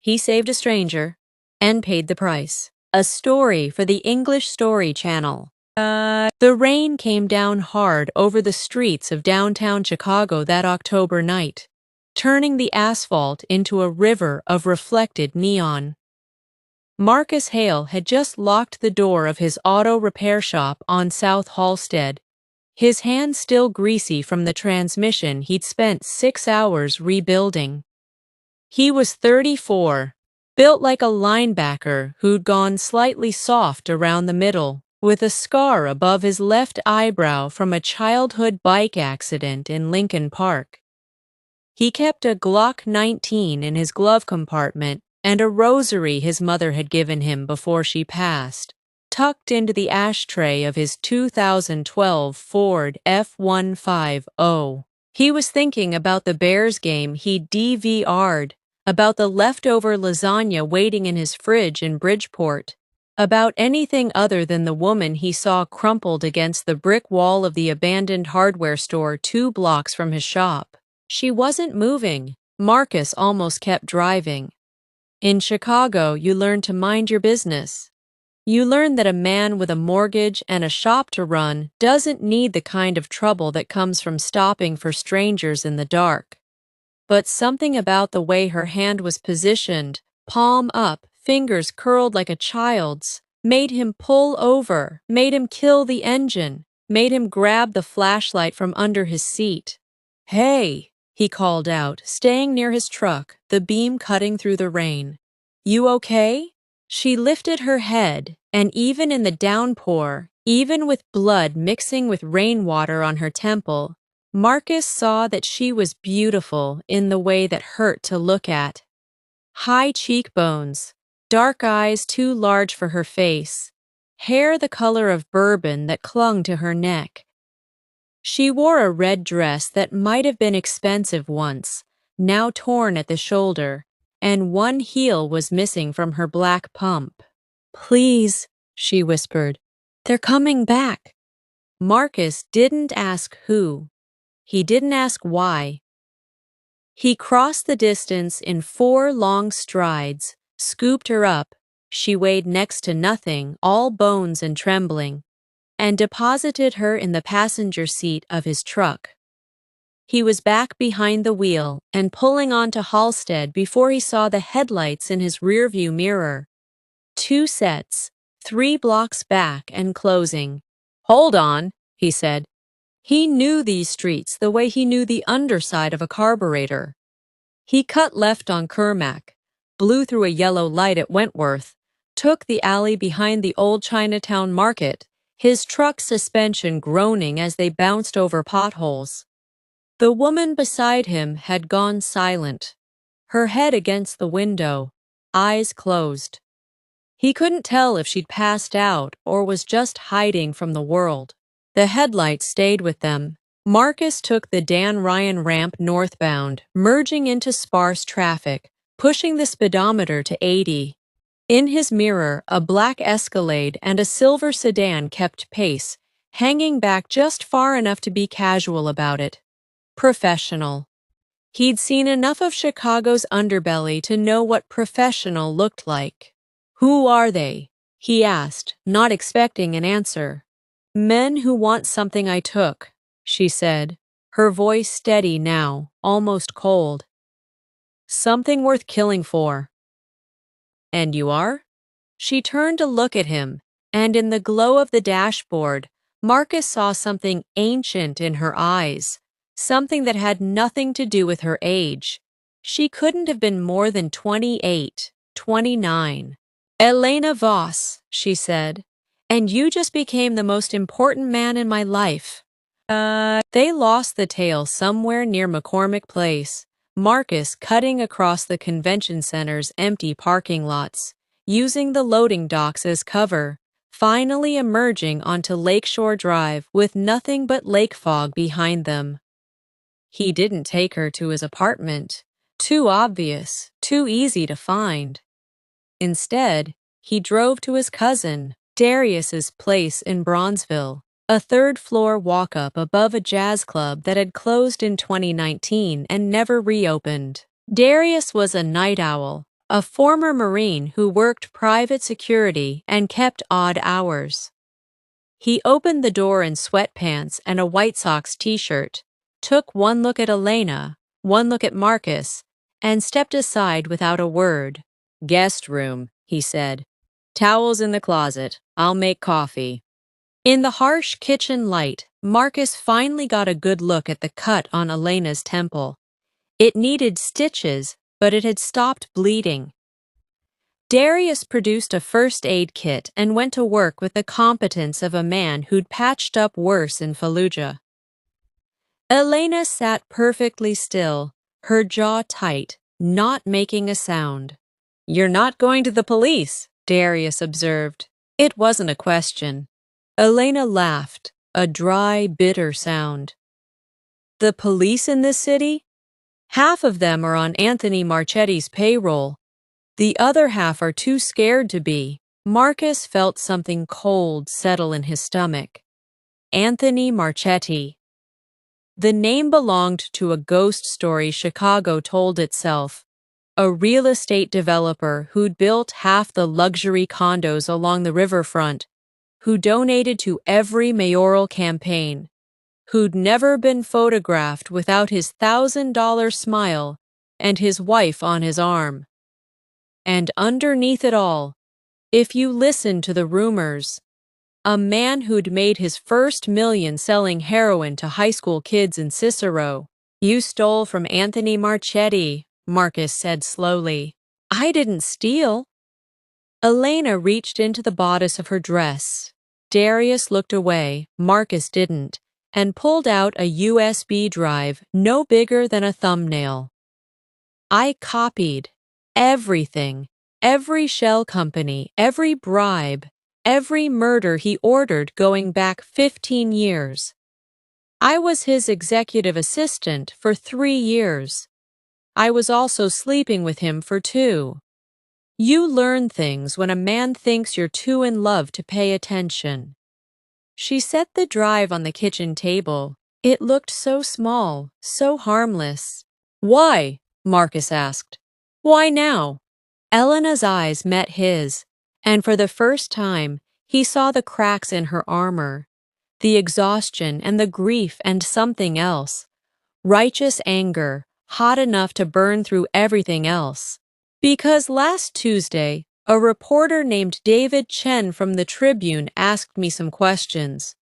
He saved a stranger and paid the price. A story for the English Story Channel. The rain came down hard over the streets of downtown Chicago that October night, turning the asphalt into a river of reflected neon. Marcus Hale had just locked the door of his auto repair shop on South Halsted, his hands still greasy from the transmission he'd spent 6 hours rebuilding. He was 34, built like a linebacker who'd gone slightly soft around the middle, with a scar above his left eyebrow from a childhood bike accident in Lincoln Park. He kept a Glock 19 in his glove compartment and a rosary his mother had given him before she passed, tucked into the ashtray of his 2012 Ford F-150. He was thinking about the Bears game he'd DVR'd, about the leftover lasagna waiting in his fridge in Bridgeport, about anything other than the woman he saw crumpled against the brick wall of the abandoned hardware store 2 blocks from his shop. She wasn't moving. Marcus almost kept driving. In Chicago, you learn to mind your business. You learn that a man with a mortgage and a shop to run doesn't need the kind of trouble that comes from stopping for strangers in the dark. But something about the way her hand was positioned, palm up, fingers curled like a child's, made him pull over, made him kill the engine, made him grab the flashlight from under his seat. "Hey," he called out, staying near his truck, the beam cutting through the rain. "You okay?" She lifted her head, and even in the downpour, even with blood mixing with rainwater on her temple, Marcus saw that she was beautiful in the way that hurt to look at. High cheekbones, dark eyes too large for her face, hair the color of bourbon that clung to her neck. She wore a red dress that might have been expensive once, now torn at the shoulder, and one heel was missing from her black pump. "Please," she whispered, "they're coming back." Marcus didn't ask who. He didn't ask why. He crossed the distance in 4 long strides, scooped her up, she weighed next to nothing, all bones and trembling, and deposited her in the passenger seat of his truck. He was back behind the wheel and pulling onto Halsted before he saw the headlights in his rearview mirror. 2 sets, 3 blocks back and closing. "Hold on," he said. He knew these streets the way he knew the underside of a carburetor. He cut left on Kermack, blew through a yellow light at Wentworth, took the alley behind the old Chinatown market, his truck's suspension groaning as they bounced over potholes. The woman beside him had gone silent, her head against the window, eyes closed. He couldn't tell if she'd passed out or was just hiding from the world. The headlights stayed with them. Marcus took the Dan Ryan ramp northbound, merging into sparse traffic, pushing the speedometer to 80. In his mirror, a black Escalade and a silver sedan kept pace, hanging back just far enough to be casual about it. Professional. He'd seen enough of Chicago's underbelly to know what professional looked like. "Who are they?" he asked, not expecting an answer. "Men who want something I took," she said, her voice steady now, almost cold. "Something worth killing for." "And you are?" She turned to look at him, and in the glow of the dashboard, Marcus saw something ancient in her eyes, something that had nothing to do with her age. She couldn't have been more than 28, 29. "Elena Voss," she said, "and you just became the most important man in my life." They lost the tail somewhere near McCormick Place, Marcus cutting across the convention center's empty parking lots, using the loading docks as cover, finally emerging onto Lakeshore Drive with nothing but lake fog behind them. He didn't take her to his apartment. Too obvious, too easy to find. Instead, he drove to his cousin, Darius's place in Bronzeville, a 3rd-floor walk-up above a jazz club that had closed in 2019 and never reopened. Darius was a night owl, a former Marine who worked private security and kept odd hours. He opened the door in sweatpants and a White Sox t-shirt, took one look at Elena, one look at Marcus, and stepped aside without a word. "Guest room," he said. "Towels in the closet. I'll make coffee." In the harsh kitchen light, Marcus finally got a good look at the cut on Elena's temple. It needed stitches, but it had stopped bleeding. Darius produced a first aid kit and went to work with the competence of a man who'd patched up worse in Fallujah. Elena sat perfectly still, her jaw tight, not making a sound. "You're not going to the police," Darius observed. It wasn't a question. Elena laughed, a dry, bitter sound. "The police in this city? Half of them are on Anthony Marchetti's payroll. The other half are too scared to be." Marcus felt something cold settle in his stomach. Anthony Marchetti. The name belonged to a ghost story Chicago told itself, a real estate developer who'd built half the luxury condos along the riverfront, who donated to every mayoral campaign, who'd never been photographed without his $1,000 smile and his wife on his arm. And underneath it all, if you listen to the rumors, a man who'd made his first million selling heroin to high school kids in Cicero. "You stole from Anthony Marchetti," Marcus said slowly. "I didn't steal." Elena reached into the bodice of her dress. Darius looked away, Marcus didn't, and pulled out a USB drive no bigger than a thumbnail. "I copied everything, every shell company, every bribe, every murder he ordered going back 15 years. I was his executive assistant for 3 years. I was also sleeping with him for 2. You learn things when a man thinks you're too in love to pay attention." She set the drive on the kitchen table. It looked so small, so harmless. "Why?" Marcus asked. "Why now?" Elena's eyes met his, and for the first time, he saw the cracks in her armor, the exhaustion and the grief and something else. Righteous anger, hot enough to burn through everything else. "Because last Tuesday, a reporter named David Chen from the Tribune asked me some questions.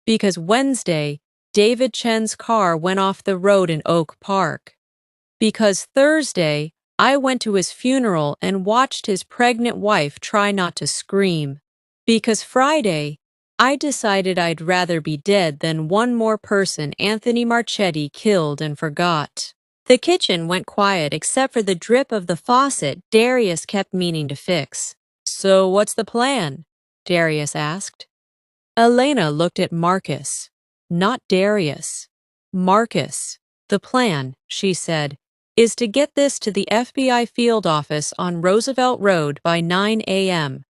Because Wednesday, David Chen's car went off the road in Oak Park. Because Thursday, I went to his funeral and watched his pregnant wife try not to scream. Because Friday, I decided I'd rather be dead than one more person Anthony Marchetti killed and forgot." The kitchen went quiet except for the drip of the faucet Darius kept meaning to fix. "So what's the plan?" Darius asked. Elena looked at Marcus, not Darius. "Marcus, the plan," she said, "is to get this to the FBI field office on Roosevelt Road by 9 a.m.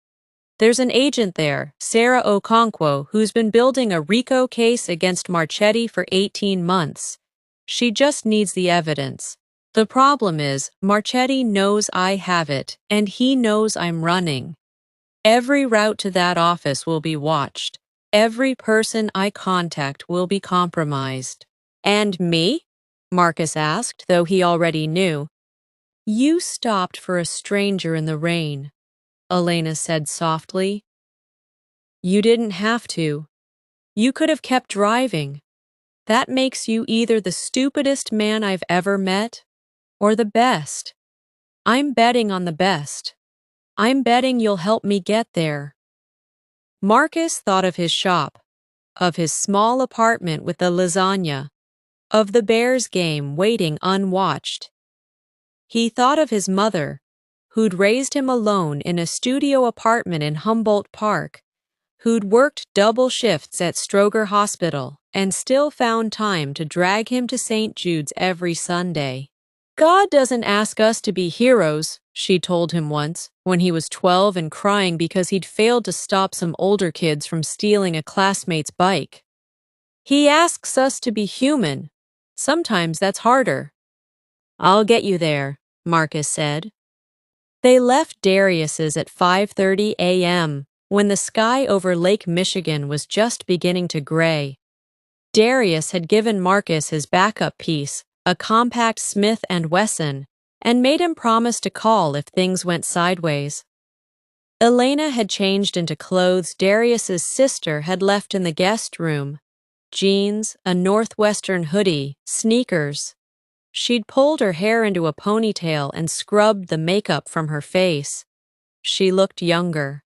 There's an agent there, Sarah Okonkwo, who's been building a RICO case against Marchetti for 18 months. She just needs the evidence. The problem is, Marchetti knows I have it, and he knows I'm running. Every route to that office will be watched. Every person I contact will be compromised." "And me?" Marcus asked, though he already knew. "You stopped for a stranger in the rain," Elena said softly. "You didn't have to. You could have kept driving. That makes you either the stupidest man I've ever met or the best. I'm betting on the best. I'm betting you'll help me get there." Marcus thought of his shop, of his small apartment with the lasagna, of the Bears game waiting unwatched. He thought of his mother, who'd raised him alone in a studio apartment in Humboldt Park, who'd worked double shifts at Stroger Hospital and still found time to drag him to St. Jude's every Sunday. "God doesn't ask us to be heroes," she told him once, when he was 12 and crying because he'd failed to stop some older kids from stealing a classmate's bike. "He asks us to be human. Sometimes that's harder." "I'll get you there," Marcus said. They left Darius's at 5:30 a.m. when the sky over Lake Michigan was just beginning to gray. Darius had given Marcus his backup piece, a compact Smith & Wesson, and made him promise to call if things went sideways. Elena had changed into clothes Darius's sister had left in the guest room: jeans, a northwestern hoodie, sneakers. She'd pulled her hair into a ponytail and scrubbed the makeup from her face. She looked younger.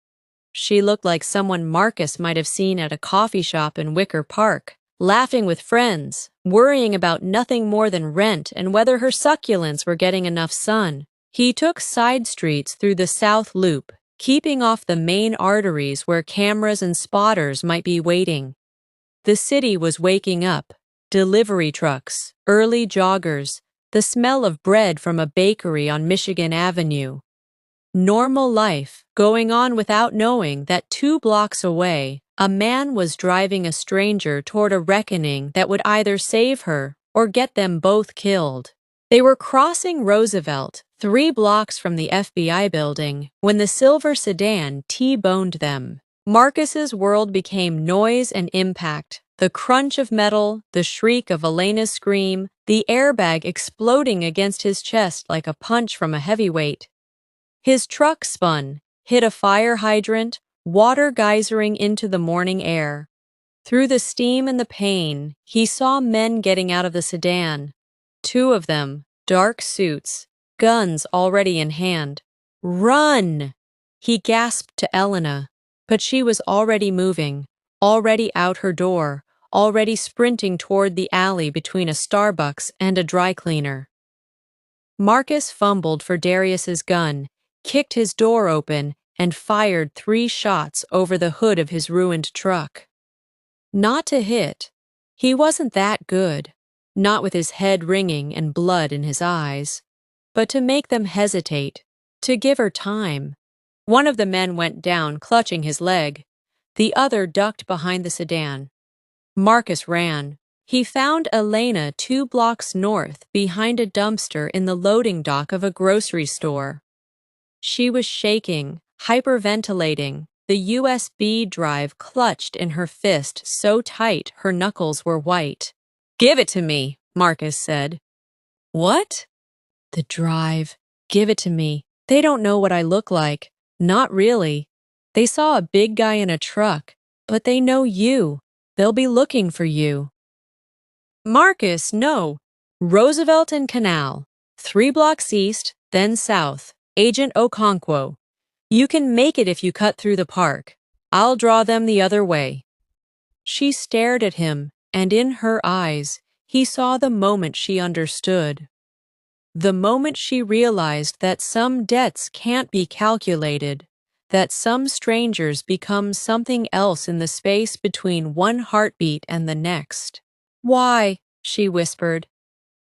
She looked like someone Marcus might have seen at a coffee shop in Wicker Park, laughing with friends, worrying about nothing more than rent and whether her succulents were getting enough sun. He took side streets through the South Loop, keeping off the main arteries where cameras and spotters might be waiting. The city was waking up. Delivery trucks, early joggers, the smell of bread from a bakery on Michigan Avenue. Normal life going on without knowing that 2 blocks away, a man was driving a stranger toward a reckoning that would either save her or get them both killed. They were crossing Roosevelt, 3 blocks from the FBI building, when the silver sedan T-boned them. Marcus's world became noise and impact. The crunch of metal, the shriek of Elena's scream, the airbag exploding against his chest like a punch from a heavyweight. His truck spun, hit a fire hydrant, water geysering into the morning air. Through the steam and the pain, he saw men getting out of the sedan. 2 of them, dark suits, guns already in hand. "Run!" he gasped to Elena, but she was already moving, already out her door, already sprinting toward the alley between a Starbucks and a dry cleaner. Marcus fumbled for Darius's gun, kicked his door open, and fired 3 shots over the hood of his ruined truck. Not to hit. He wasn't that good, not with his head ringing and blood in his eyes, but to make them hesitate, to give her time. One of the men went down, clutching his leg. The other ducked behind the sedan. Marcus ran. He found Elena 2 blocks north behind a dumpster in the loading dock of a grocery store. She was shaking, hyperventilating, the USB drive clutched in her fist so tight her knuckles were white. "Give it to me," Marcus said. "What?" "The drive. Give it to me. They don't know what I look like. Not really. They saw a big guy in a truck, but they know you. They'll be looking for you." "Marcus, no. Roosevelt and Canal. 3 blocks east, then south. Agent Okonkwo. You can make it if you cut through the park. I'll draw them the other way." She stared at him, and in her eyes, he saw the moment she understood. The moment she realized that some debts can't be calculated, that some strangers become something else in the space between one heartbeat and the next. "Why?" she whispered.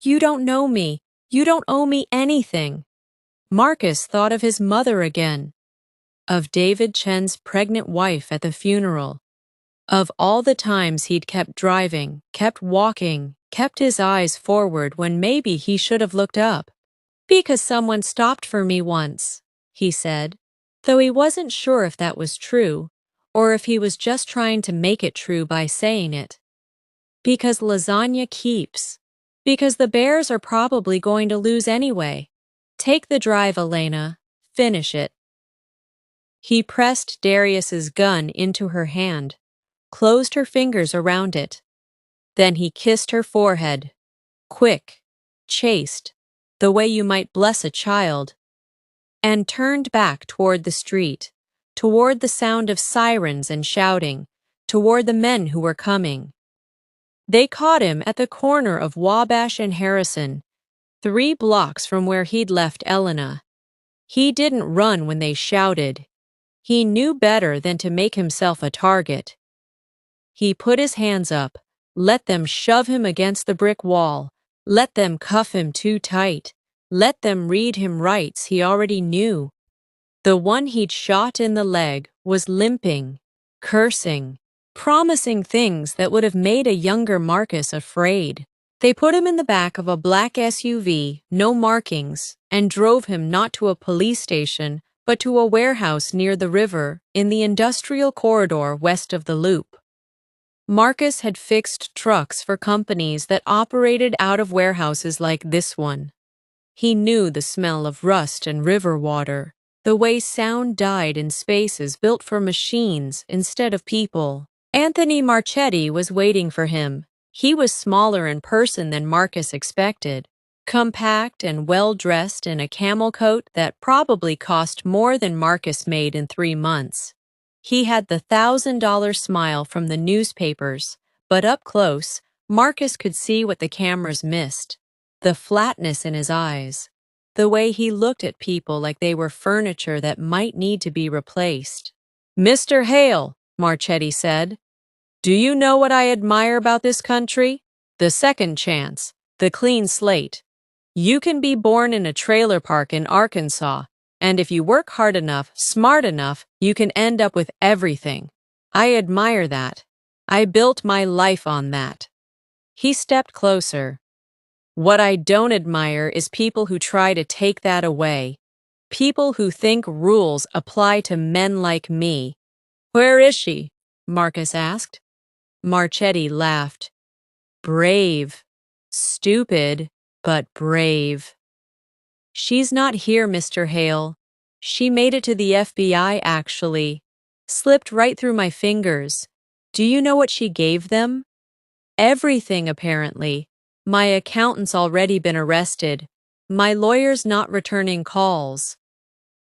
"You don't know me. You don't owe me anything." Marcus thought of his mother again, of David Chen's pregnant wife at the funeral, of all the times he'd kept driving, kept walking, kept his eyes forward when maybe he should have looked up. "Because someone stopped for me once," he said, though he wasn't sure if that was true, or if he was just trying to make it true by saying it. "Because lasagna keeps. Because the Bears are probably going to lose anyway. Take the drive, Elena. Finish it." He pressed Darius's gun into her hand, closed her fingers around it. Then he kissed her forehead, quick, chaste, the way you might bless a child, and turned back toward the street, toward the sound of sirens and shouting, toward the men who were coming. They caught him at the corner of Wabash and Harrison, 3 blocks from where he'd left Elena. He didn't run when they shouted. He knew better than to make himself a target. He put his hands up, let them shove him against the brick wall, let them cuff him too tight, let them read him rights he already knew. The one he'd shot in the leg was limping, cursing, promising things that would have made a younger Marcus afraid. They put him in the back of a black SUV, no markings, and drove him not to a police station, but to a warehouse near the river in the industrial corridor west of the Loop. Marcus had fixed trucks for companies that operated out of warehouses like this one. He knew the smell of rust and river water, the way sound died in spaces built for machines instead of people. Anthony Marchetti was waiting for him. He was smaller in person than Marcus expected, compact and well-dressed in a camel coat that probably cost more than Marcus made in 3 months. He had the $1,000 smile from the newspapers, but up close, Marcus could see what the cameras missed: the flatness in his eyes, the way he looked at people like they were furniture that might need to be replaced. "Mr. Hale," Marchetti said, "do you know what I admire about this country? The second chance, the clean slate. You can be born in a trailer park in Arkansas, and if you work hard enough, smart enough, you can end up with everything. I admire that. I built my life on that." He stepped closer. "What I don't admire is people who try to take that away. People who think rules apply to men like me." "Where is she?" Marcus asked. Marchetti laughed. "Brave. Stupid, but brave." "She's not here, Mr. Hale. She made it to the FBI, actually. Slipped right through my fingers. Do you know what she gave them?" "Everything, apparently. My accountant's already been arrested. My lawyer's not returning calls.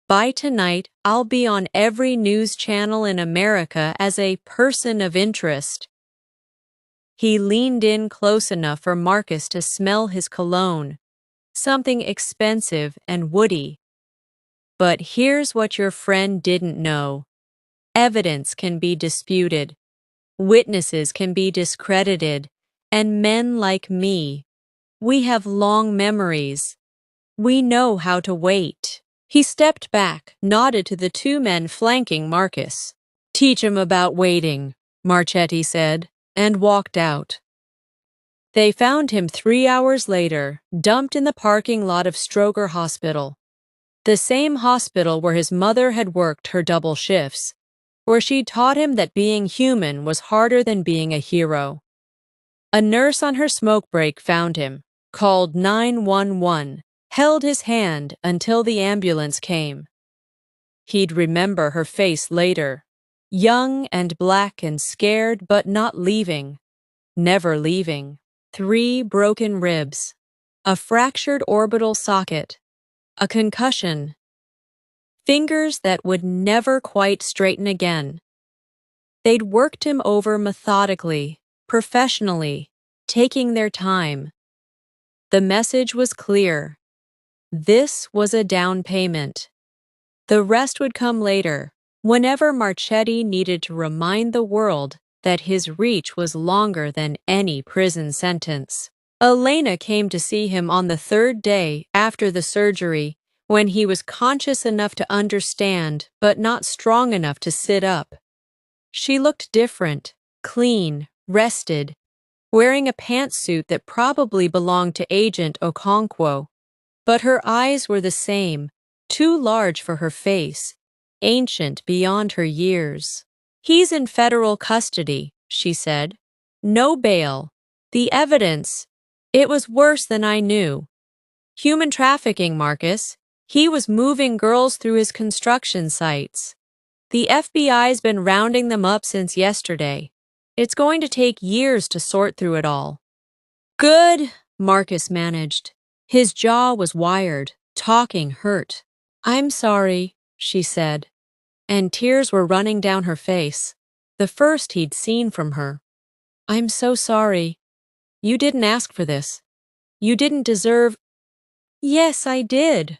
By tonight, I'll be on every news channel in America as a person of interest." He leaned in close enough for Marcus to smell his cologne, something expensive and woody. "But here's what your friend didn't know. Evidence can be disputed. Witnesses can be discredited. And men like me, we have long memories. We know how to wait." He stepped back, nodded to the 2 men flanking Marcus. "Teach 'em about waiting," Marchetti said, and walked out. They found him 3 hours later, dumped in the parking lot of Stroger Hospital, the same hospital where his mother had worked her double shifts, where she'd taught him that being human was harder than being a hero. A nurse on her smoke break found him, called 911, held his hand until the ambulance came. He'd remember her face later, young and black and scared but not leaving, never leaving. 3 broken ribs, a fractured orbital socket, a concussion, fingers that would never quite straighten again. They'd worked him over methodically, professionally, taking their time. The message was clear. This was a down payment. The rest would come later, whenever Marchetti needed to remind the world that his reach was longer than any prison sentence. Elena came to see him on the 3rd day after the surgery, when he was conscious enough to understand but not strong enough to sit up. She looked different, clean, rested, wearing a pantsuit that probably belonged to Agent Okonkwo. But her eyes were the same, too large for her face, ancient beyond her years. "He's in federal custody," she said. "No bail. The evidence, it was worse than I knew. Human trafficking, Marcus. He was moving girls through his construction sites. The FBI's been rounding them up since yesterday. It's going to take years to sort through it all." "Good," Marcus managed. His jaw was wired, talking hurt. "I'm sorry," she said, and tears were running down her face, the first he'd seen from her. "I'm so sorry. You didn't ask for this. You didn't deserve—" "Yes, I did,"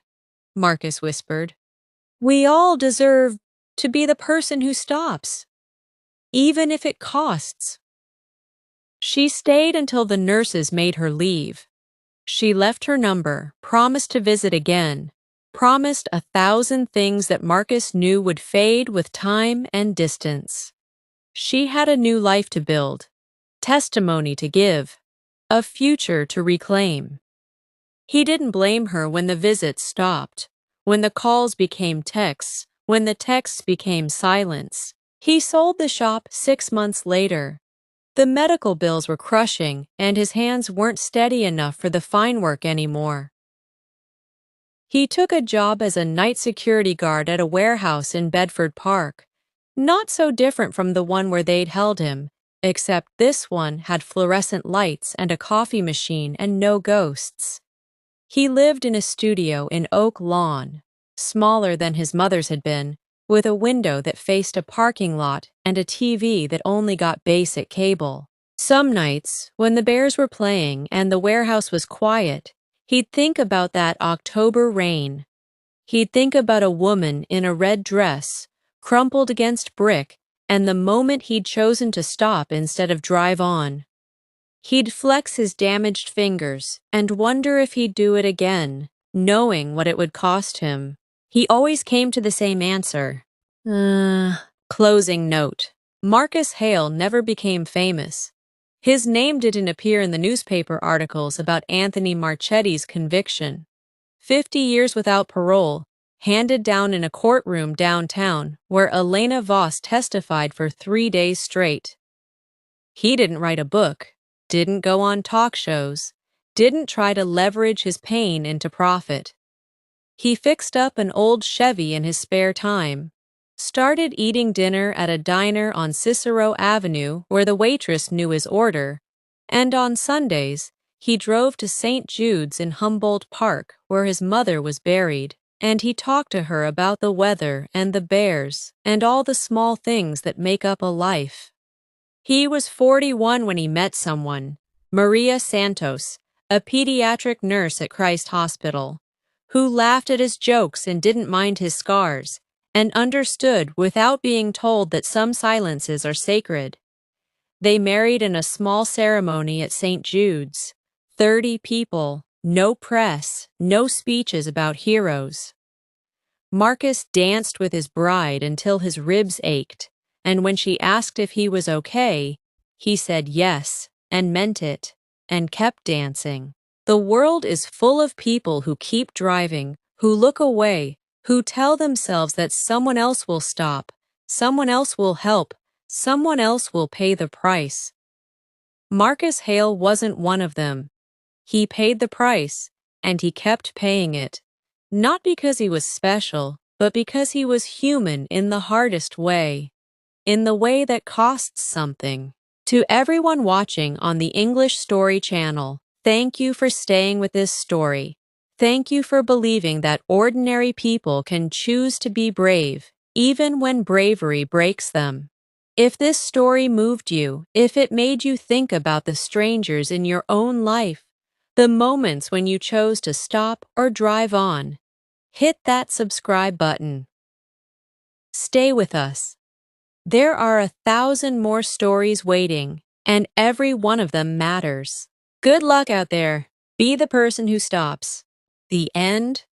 Marcus whispered. "We all deserve to be the person who stops, even if it costs." She stayed until the nurses made her leave. She left her number, promised to visit again, promised 1,000 things that Marcus knew would fade with time and distance. She had a new life to build, testimony to give, a future to reclaim. He didn't blame her when the visits stopped, when the calls became texts, when the texts became silence. He sold the shop 6 months later. The medical bills were crushing, and his hands weren't steady enough for the fine work anymore. He took a job as a night security guard at a warehouse in Bedford Park. Not so different from the one where they'd held him, except this one had fluorescent lights and a coffee machine and no ghosts. He lived in a studio in Oak Lawn, smaller than his mother's had been, with a window that faced a parking lot and a TV that only got basic cable. Some nights, when the Bears were playing and the warehouse was quiet, he'd think about that October rain. He'd think about a woman in a red dress, crumpled against brick, and the moment he'd chosen to stop instead of drive on. He'd flex his damaged fingers and wonder if he'd do it again, knowing what it would cost him. He always came to the same answer. Closing note. Marcus Hale never became famous. His name didn't appear in the newspaper articles about Anthony Marchetti's conviction. 50 years without parole, handed down in a courtroom downtown where Elena Voss testified for 3 days straight. He didn't write a book, didn't go on talk shows, didn't try to leverage his pain into profit. He fixed up an old Chevy in his spare time, started eating dinner at a diner on Cicero Avenue where the waitress knew his order, and on Sundays, he drove to St. Jude's in Humboldt Park where his mother was buried, and he talked to her about the weather and the Bears and all the small things that make up a life. He was 41 when he met someone, Maria Santos, a pediatric nurse at Christ Hospital, who laughed at his jokes and didn't mind his scars, and understood without being told that some silences are sacred. They married in a small ceremony at St. Jude's. 30 people, no press, no speeches about heroes. Marcus danced with his bride until his ribs ached, and when she asked if he was okay, he said yes, and meant it, and kept dancing. The world is full of people who keep driving, who look away, who tell themselves that someone else will stop, someone else will help, someone else will pay the price. Marcus Hale wasn't one of them. He paid the price, and he kept paying it, not because he was special, but because he was human in the hardest way, in the way that costs something. To everyone watching on the English Story channel, thank you for staying with this story. Thank you for believing that ordinary people can choose to be brave, even when bravery breaks them. If this story moved you, if it made you think about the strangers in your own life, the moments when you chose to stop or drive on, hit that subscribe button. Stay with us. There are 1,000 more stories waiting, and every one of them matters. Good luck out there. Be the person who stops. The end.